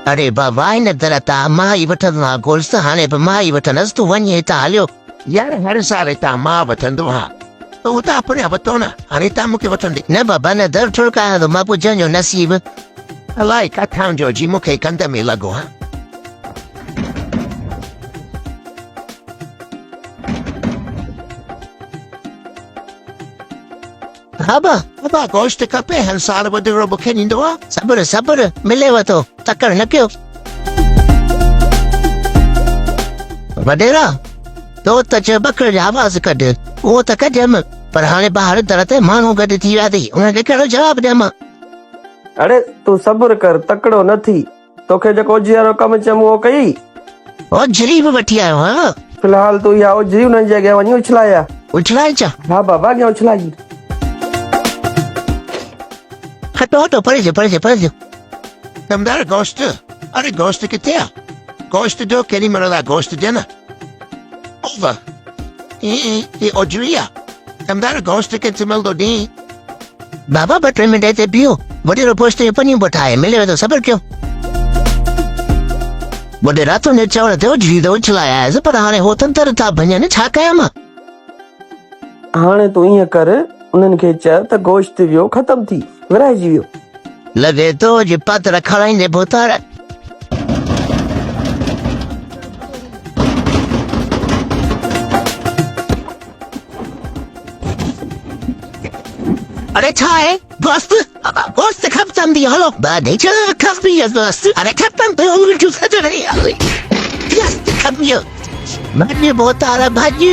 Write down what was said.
अरे बाबा हिन दर तां मां ई वठंदो आहियां गोश्त हाणे बि मां ई वठंदसि तूं वञ हितां हलियो यार हर साल हितां मां वठंदो आहियां त हुतां अपने वठो न हाणे हितां मूंखे वठंदी न बाबा न दर ठुड़कायां थो मां पुॼण जो नसीब अलाए किथां जो जी मूंखे कंध में लॻो हा बाबा बाबा गोश्त खपे हर साल वॾेरो मूंखे ॾींदो आहे सब्र सब्र मिलेव थो तकड़ न कयो वॾेरा तो त चयो बकरे जो आवाज़ कढ उहो त कढियमि पर हाणे ॿाहिरि दर ते माण्हू गॾु थी विया अथई उनखे कहिड़ो जवाबु ॾियां अरे तूं सब्र कर तकड़ो न थी तोखे जेको ओझी वारो कमु चयमि उहो कई ओझरी बि वठी आयो हा फिलहाल तूं इहा ओझरी हुननि जे अॻियां वञी उछलाया उछलाए छा हा बाबा अॻियां उछलाई हटो हटो परे जो कमदार गोश्त अरे गोश्त किथे आहे गोश्त जो केॾी महिल आहे गोश्त ॾिए न ओवर ये ओझरी आहे कमदार गोश्त किथे मिलंदो ॾी बाबा ॿ टे मिंट हिते बीहो वॾेरो पोस्ट जो पनियूं ठाहे मिलेव थो सब्र कयो वॾे रातो ने चवण ते ओझरी त उछलाए आयसि पर हाणे हो तंतर था भञनि छा कयां मां हाणे तूं ईअं कर उन्हनि खे चए त गोश्त वियो ख़तम थी विराइजी वियो लॻे थो जे पात्र खणाईंदे भूतार अरे छा आहे गोश्त ख़तम थी हलो गोश्त अरे ख़तम थियो भाॼी भूतार भाॼी